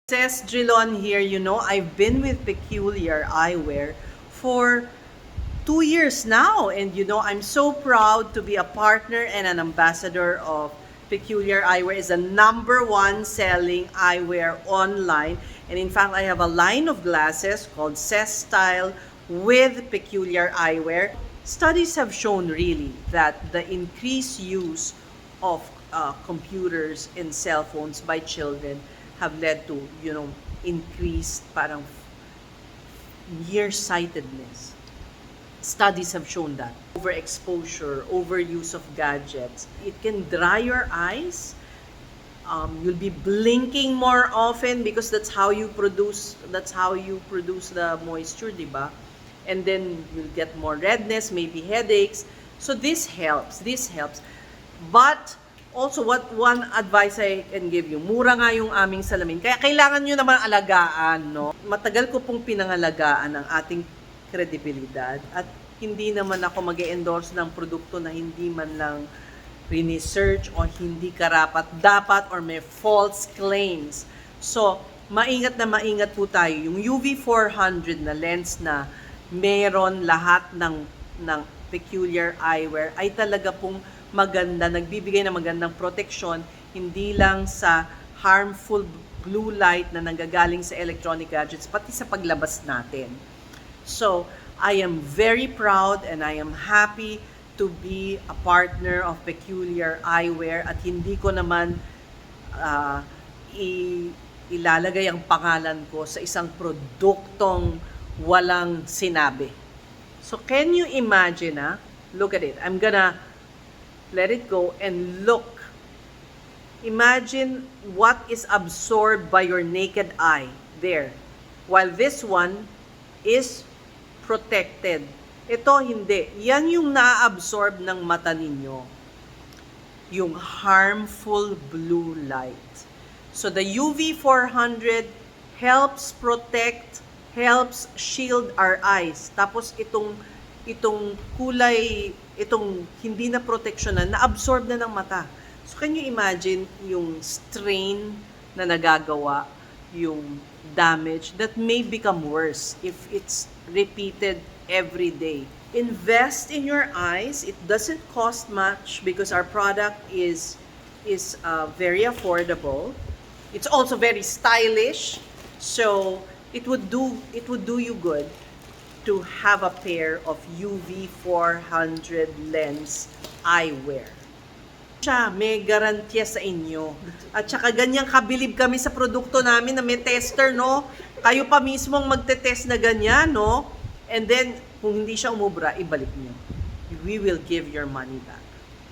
Ces Drilon here. You know, I've been with Peculiar Eyewear for 2 years now. And you know, I'm so proud to be a partner and an ambassador of Peculiar Eyewear. Is the #1 selling eyewear online. And in fact, I have a line of glasses called Ces Style with Peculiar Eyewear. Studies have shown really that the increased use of computers and cell phones by children have led to, increased parang nearsightedness. Studies have shown that. Overexposure, overuse of gadgets, it can dry your eyes. You'll be blinking more often because that's how you produce the moisture, diba? And then you'll get more redness, maybe headaches. So this helps. But also, what one advice I can give you, mura nga yung aming salamin. Kaya kailangan nyo naman alagaan, no? Matagal ko pong pinangalagaan ang ating kredibilidad at hindi naman ako mag-endorse ng produkto na hindi man lang research o hindi karapat-dapat or may false claims. So, maingat po tayo. Yung UV400 na lens na meron lahat ng Peculiar Eyewear ay talaga pong maganda, nagbibigay ng magandang proteksyon, hindi lang sa harmful blue light na nanggagaling sa electronic gadgets, pati sa paglabas natin. So, I am very proud and I am happy to be a partner of Peculiar Eyewear at hindi ko naman ilalagay ang pangalan ko sa isang produktong walang sinabi. So, can you imagine, look at it. I'm gonna let it go and look. Imagine what is absorbed by your naked eye there. While this one is protected. Ito hindi. Yan yung na-absorb ng mata ninyo. Yung harmful blue light. So the UV400 helps protect, helps shield our eyes. Tapos itong kulay, itong hindi na proteksyonan, na-absorb na ng mata. So, can you imagine yung strain na nagagawa, yung damage that may become worse if it's repeated every day. Invest in your eyes. It doesn't cost much because our product is very affordable. It's also very stylish. So, it would do you good to have a pair of UV400 lens eyewear. Siya, may garantiya sa inyo. At saka ganyang kabilib kami sa produkto namin na may tester, no? Kayo pa mismo ang magte-test na ganyan, no? And then, kung hindi siya umubra, ibalik niyo. We will give your money back.